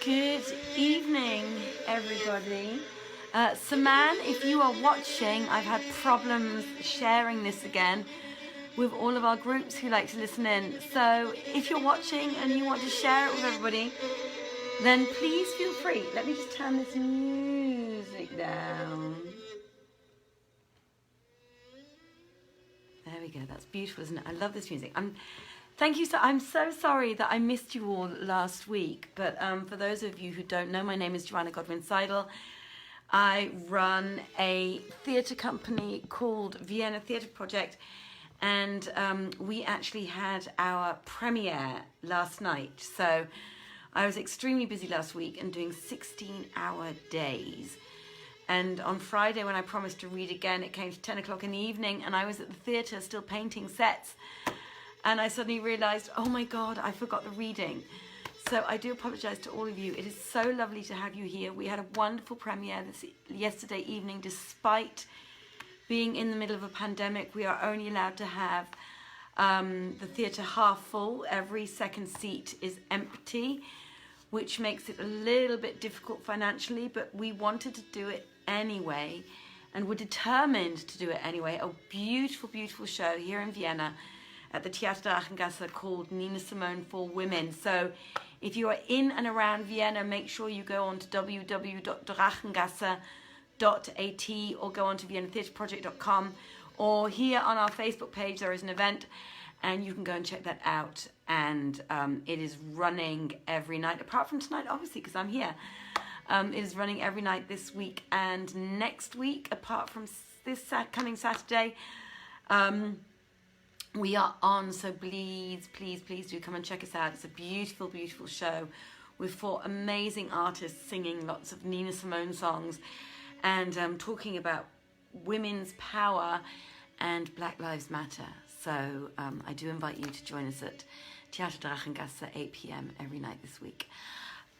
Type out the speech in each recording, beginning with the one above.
Good evening, everybody. Saman, if you are watching, I've had problems sharing this again with all of our groups who like to listen in. So if you're watching and you want to share it with everybody, then please feel free. Let me just turn this music down. There we go. That's beautiful, isn't it? I love this music. Thank you. I'm so sorry that I missed you all last week. But for those of you who don't know, my name is Joanna Godwin Seidl. I run a theatre company called Vienna Theatre Project. And we actually had our premiere last night. So I was extremely busy last week and doing 16-hour days. And on Friday, when I promised to read again, it came to 10 o'clock in the evening and I was at the theatre still painting sets. and I suddenly realized, oh my God, I forgot the reading. So I do apologize to all of you. It is so lovely to have you here. We had a wonderful premiere yesterday evening. Despite being in the middle of a pandemic, we are only allowed to have the theatre half full. Every second seat is empty, which makes it a little bit difficult financially, but we wanted to do it anyway, and we're determined to do it anyway. A beautiful, beautiful show here in Vienna at the Theater Drachengasse called Nina Simone for Women. So if you are in and around Vienna, make sure you go on to www.drachengasse.at or go on to viennatheatreproject.com, or here on our Facebook page there is an event and you can go and check that out. And it is running every night, apart from tonight obviously because I'm here. It is running every night this week and next week, apart from this coming Saturday. We are on, so please, please, please do come and check us out. It's a beautiful, beautiful show with 4 amazing artists singing lots of Nina Simone songs and talking about women's power and Black Lives Matter. So I do invite you to join us at Theater Drachengasse, 8 p.m. every night this week.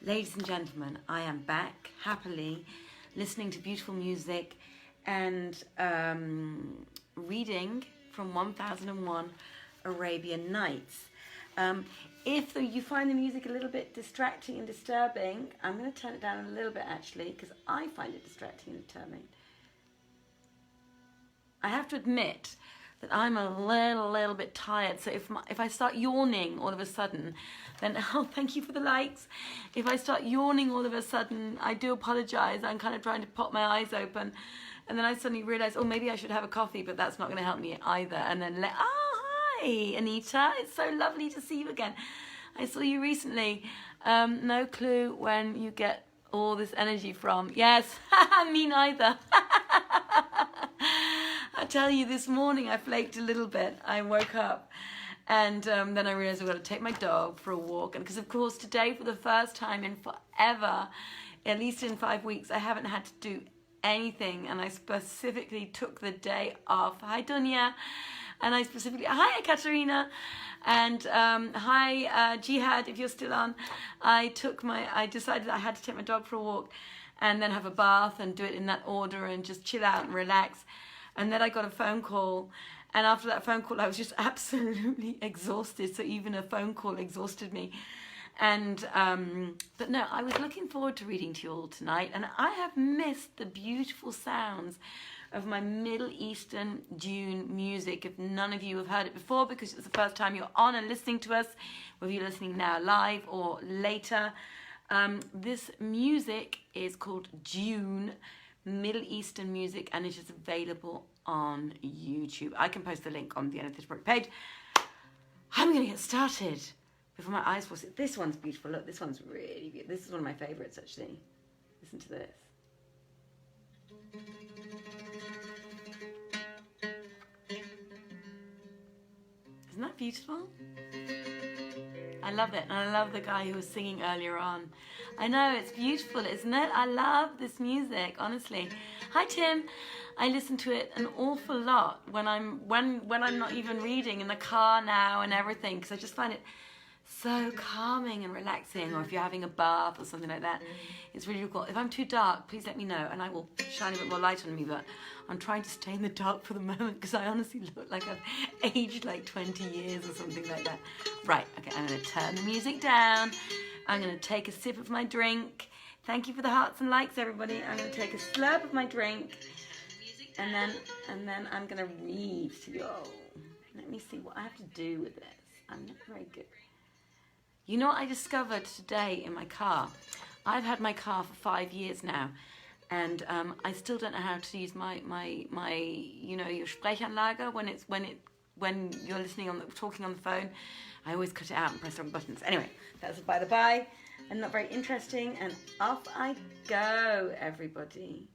Ladies and gentlemen, I am back happily listening to beautiful music and reading from 1001 Arabian Nights. If you find the music a little bit distracting and disturbing, I'm going to turn it down a little bit actually, because I find it distracting and disturbing. I have to admit that I'm a little bit tired, so if I start yawning all of a sudden, then, oh, thank you for the likes. If I start yawning all of a sudden, I do apologize. I'm kind of trying to pop my eyes open. And then I suddenly realized, oh, maybe I should have a coffee, but that's not going to help me either. And then, hi, Anita. It's so lovely to see you again. I saw you recently. No clue when you get all this energy from. Yes, me neither. I tell you, this morning I flaked a little bit. I woke up and then I realized I've got to take my dog for a walk. And because, of course, today for the first time in forever, at least in 5 weeks, I haven't had to do anything, and I specifically took the day off. Hi Dunya, and I specifically, hi Katerina, and hi Jihad, if you're still on. I decided I had to take my dog for a walk and then have a bath and do it in that order and just chill out and relax. And then I got a phone call, and after that phone call I was just absolutely exhausted, so even a phone call exhausted me. And but no, I was looking forward to reading to you all tonight, and I have missed the beautiful sounds of my Middle Eastern June music. If none of you have heard it before, because it's the first time you're on and listening to us, whether you're listening now live or later, this music is called June Middle Eastern music, and it is available on YouTube. I can post the link on the Vienna Theatre Project page. I'm going to get started before my eyes fall asleep. This one's beautiful. Look, this one's really beautiful. This is one of my favourites, actually. Listen to this. Isn't that beautiful? I love it, and I love the guy who was singing earlier on. I know, it's beautiful, isn't it? I love this music, honestly. Hi, Tim. I listen to it an awful lot when I'm not even reading, in the car now and everything, because I just find it so calming and relaxing. Or if you're having a bath or something like that, it's really cool. If I'm too dark, please let me know, and I will shine a bit more light on me. But I'm trying to stay in the dark for the moment, because I honestly look like I've aged like 20 years or something like that. Right, okay, I'm going to turn the music down. I'm going to take a sip of my drink. Thank you for the hearts and likes, everybody. I'm going to take a slurp of my drink, and then I'm going to read to you all. Let me see what I have to do with this. I'm not very good. You know what I discovered today in my car? I've had my car for 5 years now, and I still don't know how to use my you know, your Sprechanlage when you're talking on the phone. I always cut it out and press the wrong buttons. Anyway, that's by the by, and not very interesting. And off I go, everybody.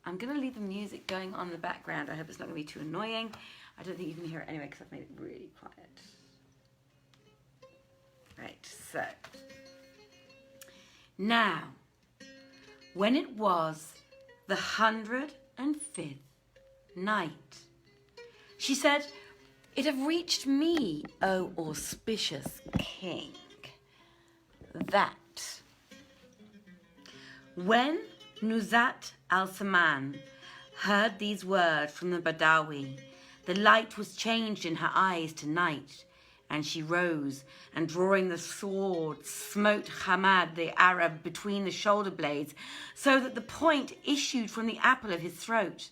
I'm going to leave the music going on in the background. I hope it's not going to be too annoying. I don't think you can hear it anyway, because I've made it really quiet. Right, so now, when it was the 105th night, she said, It have reached me, O auspicious king, that when Nuzhat al-Zaman heard these words from the Badawi, the light was changed in her eyes to night, and she rose, and drawing the sword, smote Hamad the Arab between the shoulder blades, so that the point issued from the apple of his throat.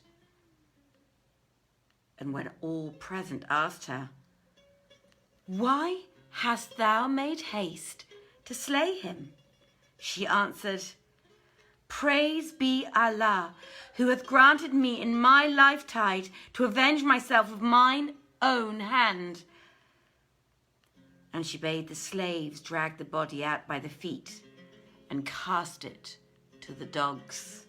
And when all present asked her, "Why hast thou made haste to slay him?" she answered, "Praise be Allah, who hath granted me in my lifetide to avenge myself with mine own hand." And she bade the slaves drag the body out by the feet and cast it to the dogs.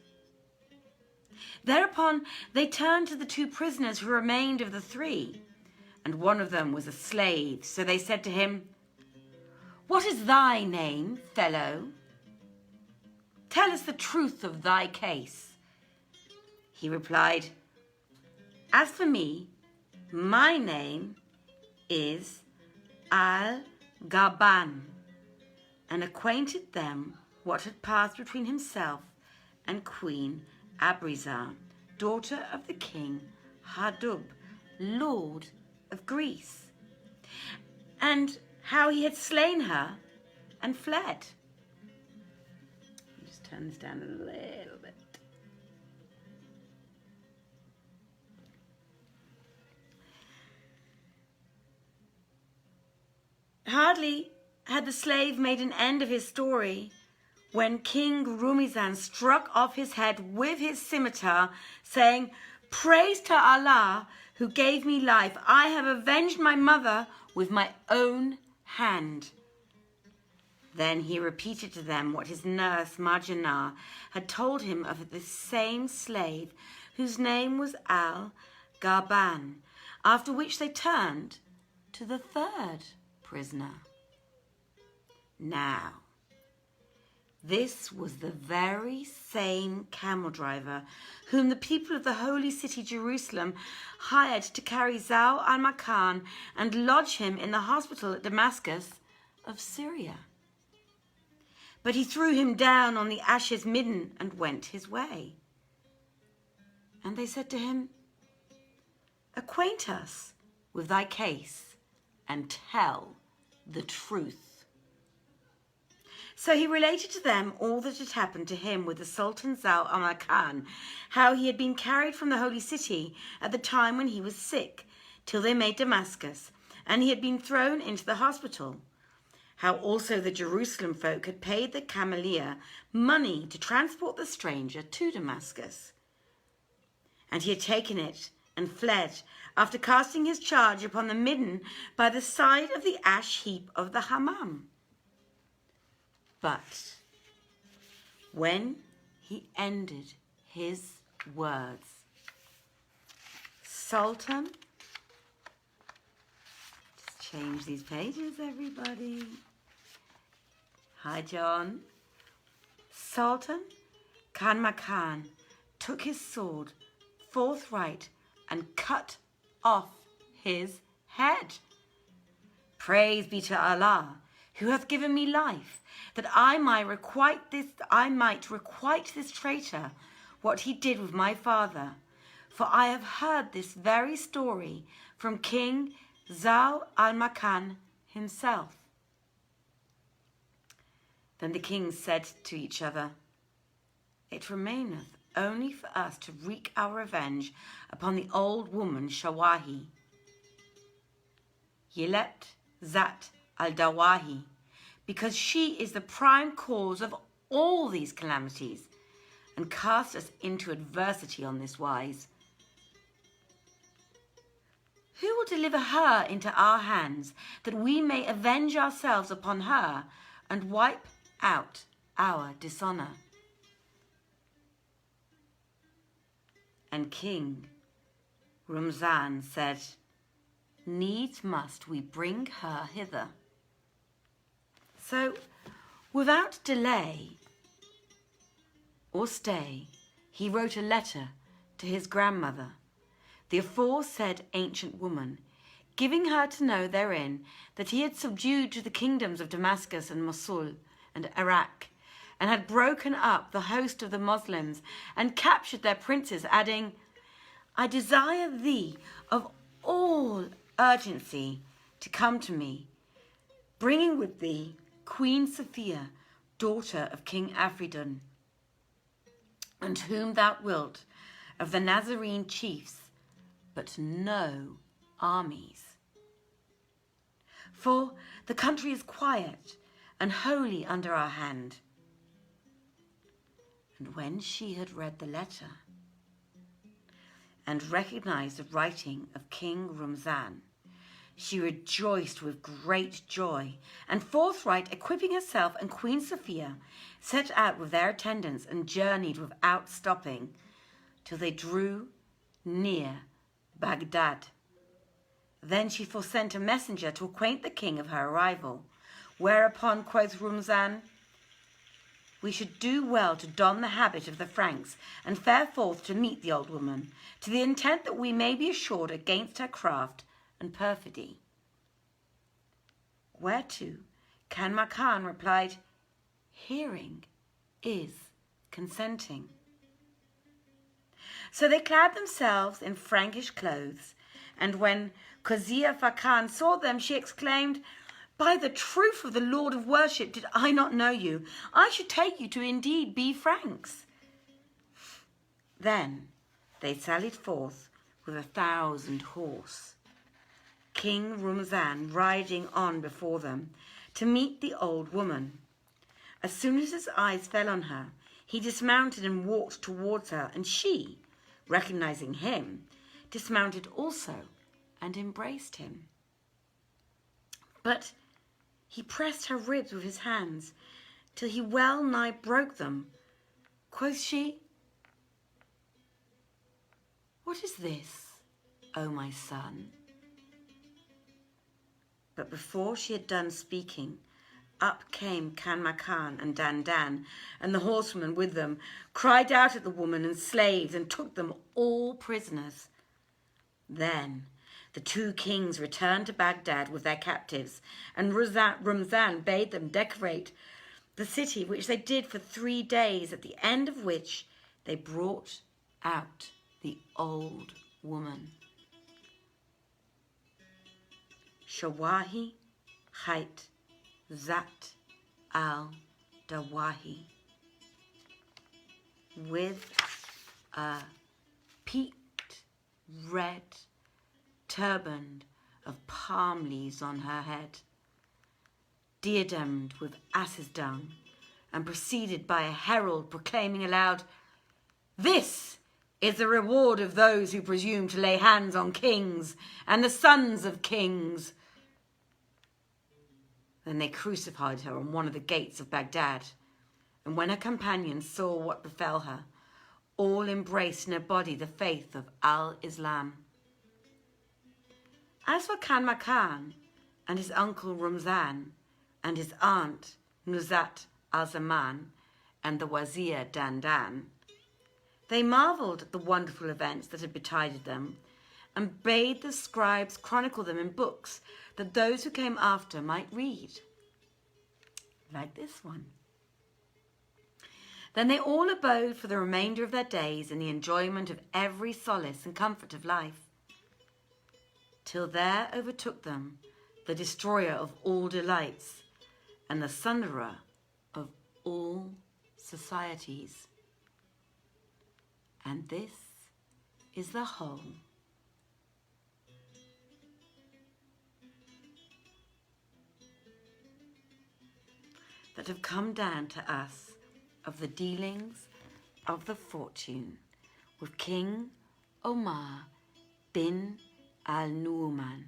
Thereupon they turned to the two prisoners who remained of the three, and one of them was a slave. So they said to him, "What is thy name, fellow? Tell us the truth of thy case." He replied, "As for me, my name is Al-Gaban," and acquainted them what had passed between himself and Queen Abrizar, daughter of the king Hardub, lord of Greece, and how he had slain her and fled. Just turn this down a little bit. Hardly had the slave made an end of his story when King Rumizan struck off his head with his scimitar, saying, "Praise to Allah who gave me life. I have avenged my mother with my own hand." Then he repeated to them what his nurse Marjanah had told him of the same slave whose name was Al-Gaban, after which they turned to the third prisoner. Now, this was the very same camel driver whom the people of the holy city Jerusalem hired to carry Zau al-Makan and lodge him in the hospital at Damascus of Syria. But he threw him down on the ashes midden and went his way. And they said to him, "Acquaint us with thy case and tell the truth." So he related to them all that had happened to him with the Sultan Zau al-Makan, how he had been carried from the holy city at the time when he was sick, till they made Damascus, and he had been thrown into the hospital. How also the Jerusalem folk had paid the cameleer money to transport the stranger to Damascus. And he had taken it and fled, after casting his charge upon the midden by the side of the ash heap of the hammam. But when he ended his words, Sultan, just change these pages, everybody. Hi, John. Sultan Kanmakan took his sword forthright and cut off his head. Praise be to Allah, who hath given me life, that I might requite this traitor what he did with my father. For I have heard this very story from King Zau al-Makan himself. Then the kings said to each other, "It remaineth only for us to wreak our revenge upon the old woman Shawahi, Yelet Zat al-Dawahi, because she is the prime cause of all these calamities, and cast us into adversity on this wise. Who will deliver her into our hands, that we may avenge ourselves upon her and wipe out our dishonor?" And King Rumzan said, "Needs must we bring her hither." So, without delay or stay, he wrote a letter to his grandmother, the aforesaid ancient woman, giving her to know therein that he had subdued to the kingdoms of Damascus and Mosul and Iraq, and had broken up the host of the Moslems and captured their princes, adding, I desire thee of all urgency to come to me, bringing with thee Queen Sophia, daughter of King Afridun, and whom thou wilt of the Nazarene chiefs, but no armies. For the country is quiet and wholly under our hand. And when she had read the letter and recognized the writing of King Rumzan, she rejoiced with great joy, and forthright equipping herself and Queen Sophia, set out with their attendants and journeyed without stopping till they drew near Baghdad. Then she forsent a messenger to acquaint the king of her arrival, whereupon quoth Rumzan, we should do well to don the habit of the Franks and fare forth to meet the old woman, to the intent that we may be assured against her craft and perfidy. Whereto Kanmakan replied, hearing is consenting. So they clad themselves in Frankish clothes, and when Kozia Fakan saw them, she exclaimed, by the truth of the Lord of worship, did I not know you, I should take you to indeed be Franks. Then they sallied forth with 1,000 horse, King Rumzan riding on before them to meet the old woman. As soon as his eyes fell on her, he dismounted and walked towards her, and she, recognizing him, dismounted also and embraced him. But he pressed her ribs with his hands till he well nigh broke them. Quoth she, what is this, O my son? But before she had done speaking, up came Kanmakan and Dandan, and the horsemen with them, cried out at the woman and slaves, and took them all prisoners. Then the two kings returned to Baghdad with their captives, and Rumzan bade them decorate the city, which they did for 3 days, at the end of which they brought out the old woman. Shawahi Hait Zat al-Dawahi, with a peaked red turban of palm leaves on her head, diademed with ass's dung, and preceded by a herald proclaiming aloud, this is the reward of those who presume to lay hands on kings and the sons of kings. Then they crucified her on one of the gates of Baghdad, and when her companions saw what befell her, all embraced in her body the faith of al-Islam. As for Kanmakan and his uncle Rumzan and his aunt Nuzat al-Zaman and the wazir Dandan, they marvelled at the wonderful events that had betided them, and bade the scribes chronicle them in books, that those who came after might read. Like this one. Then they all abode for the remainder of their days in the enjoyment of every solace and comfort of life, till there overtook them the destroyer of all delights and the sunderer of all societies. And this is the whole. That have come down to us of the dealings of the fortune with King Omar bin al-Nu'man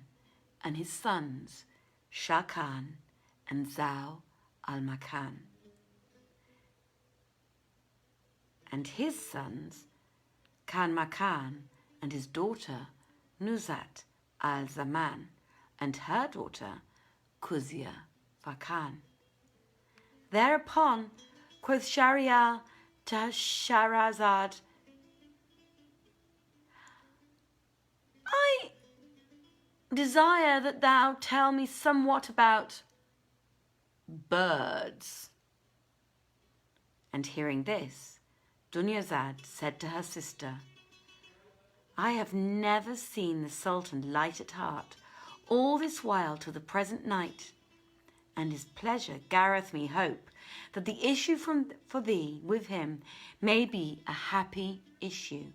and his sons Shah Khan and Zau al-Makan, and his sons Kanmakan and his daughter Nuzat al-Zaman and her daughter Kuzia Fakan. Thereupon quoth Shahryar to desire that thou tell me somewhat about birds. And hearing this, Dunyazad said to her sister, I have never seen the Sultan light at heart all this while till the present night, and his pleasure garreth me hope that the issue for thee with him may be a happy issue.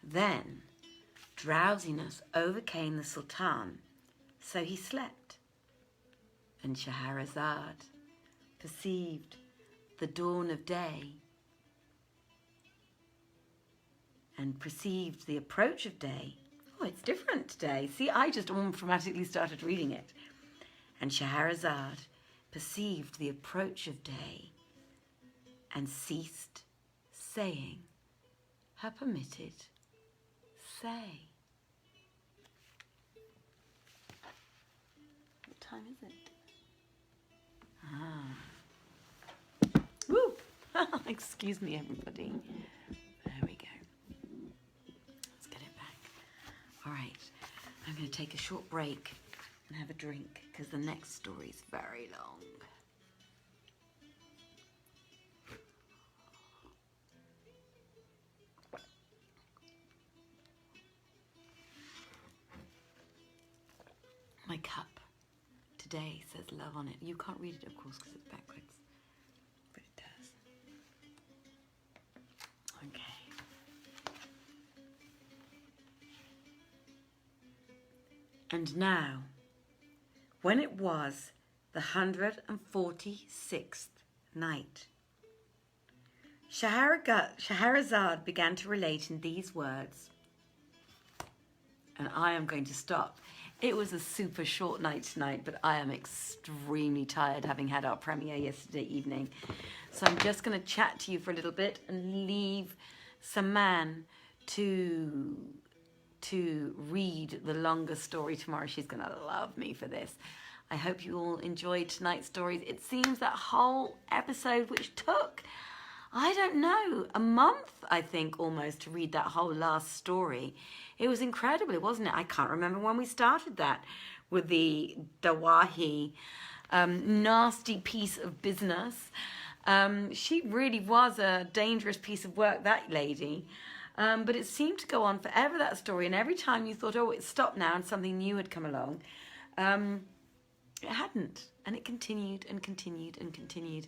Then drowsiness overcame the Sultan, so he slept, and Scheherazade perceived the dawn of day and perceived the approach of day. Oh, it's different today. See, I just automatically started reading it. And Scheherazade perceived the approach of day and ceased saying her permitted say. What time is it? Woo! Excuse me, everybody. There we go. Let's get it back. All right. I'm going to take a short break and have a drink because the next story is very long. My cup today says love on it. You can't read it, of course, because it's backwards. But it does. Okay. And now, when it was the 146th night, Scheherazade began to relate in these words. And I am going to stop. It was a super short night tonight, but I am extremely tired having had our premiere yesterday evening. So I'm just going to chat to you for a little bit and leave Saman to read the longer story tomorrow. She's going to love me for this. I hope you all enjoyed tonight's stories. It seems that whole episode, which took, I don't know, a month, I think, almost, to read that whole last story. It was incredible, wasn't it? I can't remember when we started that with the Dawahi nasty piece of business. She really was a dangerous piece of work, that lady. But it seemed to go on forever, that story. And every time you thought, oh, it's stopped now and something new had come along, it hadn't. And it continued and continued and continued.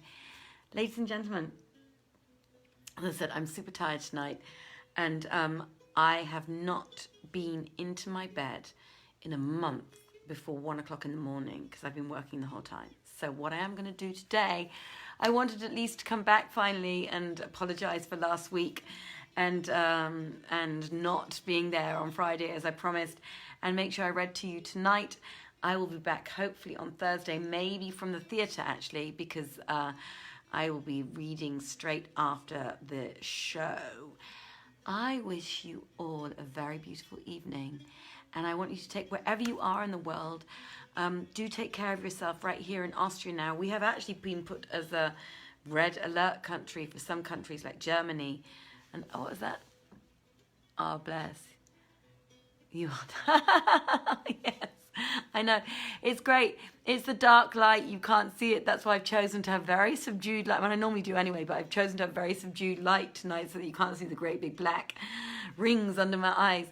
Ladies and gentlemen, as I said, I'm super tired tonight. And I have not been into my bed in a month before 1 o'clock in the morning because I've been working the whole time. So what I am going to do today, I wanted at least to come back finally and apologize for last week and not being there on Friday as I promised, and make sure I read to you tonight. I will be back hopefully on Thursday, maybe from the theatre actually, because I will be reading straight after the show. I wish you all a very beautiful evening, and I want you to take, wherever you are in the world, do take care of yourself. Right here in Austria now, we have actually been put as a red alert country for some countries like Germany. And oh, is that? Oh, bless. You are. Yes, I know. It's great. It's the dark light. You can't see it. That's why I've chosen to have very subdued light. I mean, I normally do anyway, but I've chosen to have very subdued light tonight so that you can't see the great big black rings under my eyes.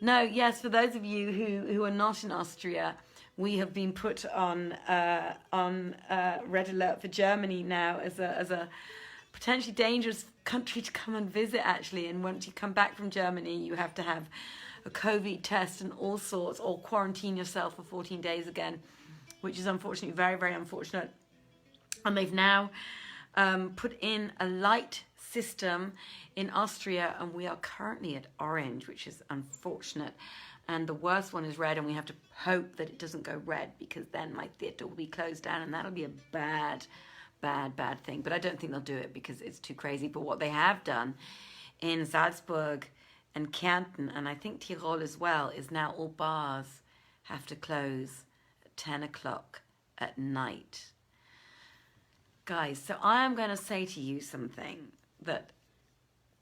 No, yes, for those of you who are not in Austria, we have been put on red alert for Germany now as a potentially dangerous country to come and visit, actually. And once you come back from Germany, you have to have a COVID test and all sorts, or quarantine yourself for 14 days again, which is unfortunately very, very unfortunate. And they've now put in a light system in Austria, and we are currently at orange, which is unfortunate. And the worst one is red, and we have to hope that it doesn't go red, because then my theatre will be closed down, and that'll be a bad thing. But I don't think they'll do it because it's too crazy. But what they have done in Salzburg and Kärnten, and I think Tyrol as well, is now all bars have to close at 10 o'clock at night. Guys, so I am going to say to you something that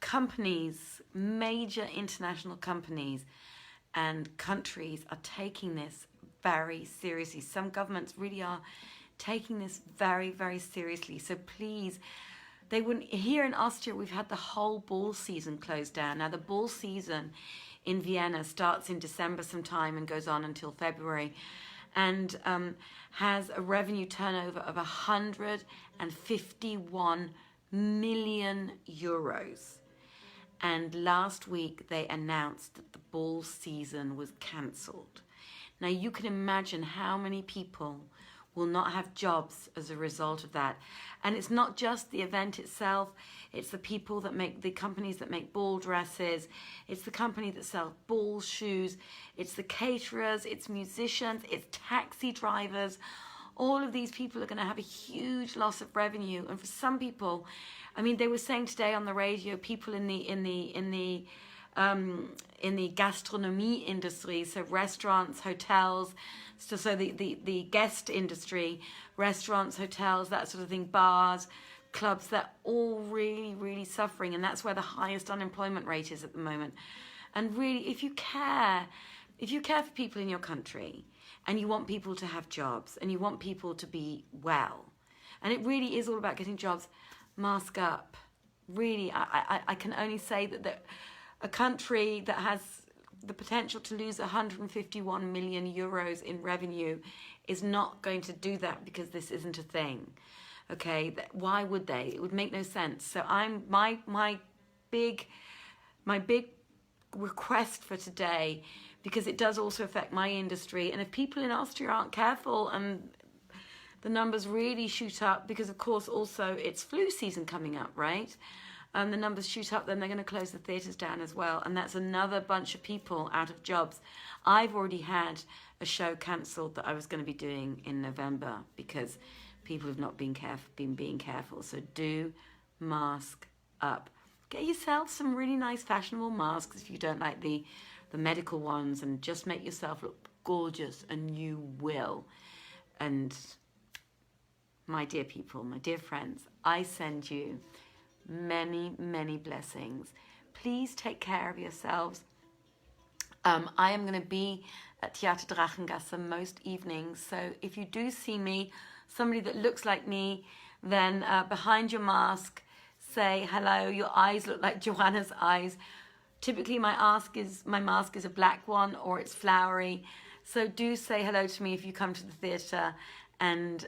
companies, major international companies, and countries are taking this very seriously. Some governments really are taking this very, very seriously. So please, they wouldn't. Here in Austria, we've had the whole ball season closed down. Now, the ball season in Vienna starts in December sometime and goes on until February, and has a revenue turnover of 151 million euros. And last week they announced that the ball season was cancelled. Now you can imagine how many people will not have jobs as a result of that. And it's not just the event itself, it's the people that make, the companies that make ball dresses, it's the company that sells ball shoes, it's the caterers, it's musicians, it's taxi drivers. All of these people are going to have a huge loss of revenue. And for some people, I mean, they were saying today on the radio, people in the gastronomy industry, so restaurants, hotels, so the guest industry, restaurants, hotels, that sort of thing, bars, clubs, they're all really, really suffering. And that's where the highest unemployment rate is at the moment. And really, if you care for people in your country, and you want people to have jobs, and you want people to be well, and it really is all about getting jobs, mask up. Really, I can only say that a country that has the potential to lose 151 million euros in revenue is not going to do that because this isn't a thing. Okay, why would they? It would make no sense. So my big request for today, because it does also affect my industry, and if people in Austria aren't careful and the numbers really shoot up, because of course also it's flu season coming up, right? And the numbers shoot up, then they're going to close the theatres down as well. And that's another bunch of people out of jobs. I've already had a show cancelled that I was going to be doing in November because people have not been being careful. So do mask up. Get yourself some really nice fashionable masks if you don't like the medical ones, and just make yourself look gorgeous, and you will. And my dear people, my dear friends, I send you many, many blessings. Please take care of yourselves. I am going to be at Theater Drachengasse most evenings, so if you do see me, somebody that looks like me, then behind your mask, say hello. Your eyes look like Joanna's eyes. Typically my mask is a black one, or it's flowery, so do say hello to me if you come to the theatre, and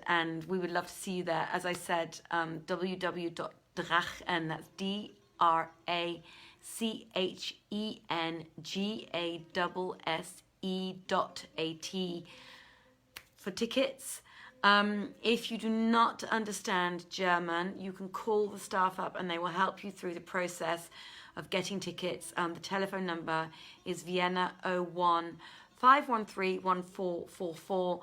we would love to see you there. As I said, www.drachen, that's DRACHENGASSE.at for tickets. If you do not understand German, you can call the staff up and they will help you through the process of getting tickets. The telephone number is Vienna 01 513 1444.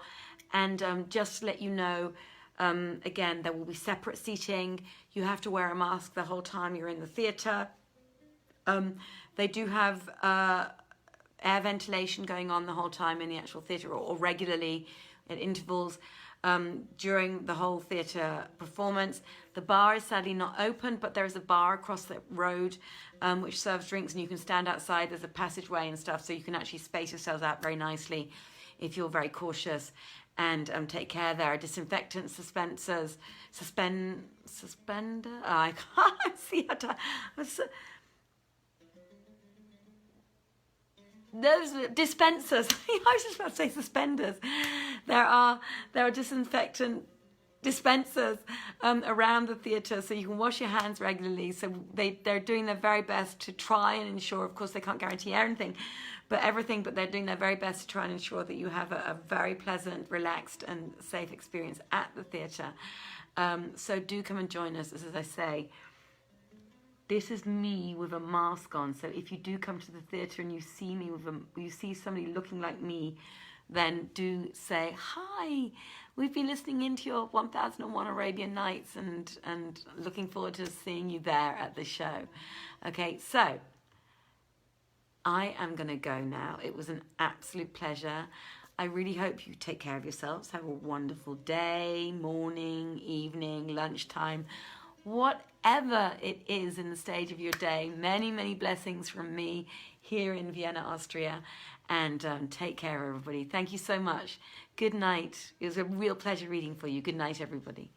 And just to let you know, again, there will be separate seating. You have to wear a mask the whole time you're in the theatre. They do have air ventilation going on the whole time in the actual theatre, or regularly at intervals during the whole theatre performance. The bar is sadly not open, but there is a bar across the road which serves drinks, and you can stand outside. There's a passageway and stuff, so you can actually space yourselves out very nicely if you're very cautious. And take care. There are disinfectant suspenders. Suspender? Oh, I can't see how to. Those dispensers. I was just about to say suspenders. There are disinfectant dispensers around the theatre, so you can wash your hands regularly. So they're doing their very best to try and ensure. Of course, they can't guarantee everything, but they're doing their very best to try and ensure that you have a very pleasant, relaxed and safe experience at the theatre. So do come and join us. As I say, this is me with a mask on, so if you do come to the theatre and you see me you see somebody looking like me, then do say, hi, we've been listening into your 1001 Arabian Nights and looking forward to seeing you there at the show. Okay, so I am going to go now. It was an absolute pleasure. I really hope you take care of yourselves. Have a wonderful day, morning, evening, lunchtime, whatever it is in the stage of your day. Many, many blessings from me here in Vienna, Austria. And take care, everybody. Thank you so much. Good night. It was a real pleasure reading for you. Good night, everybody.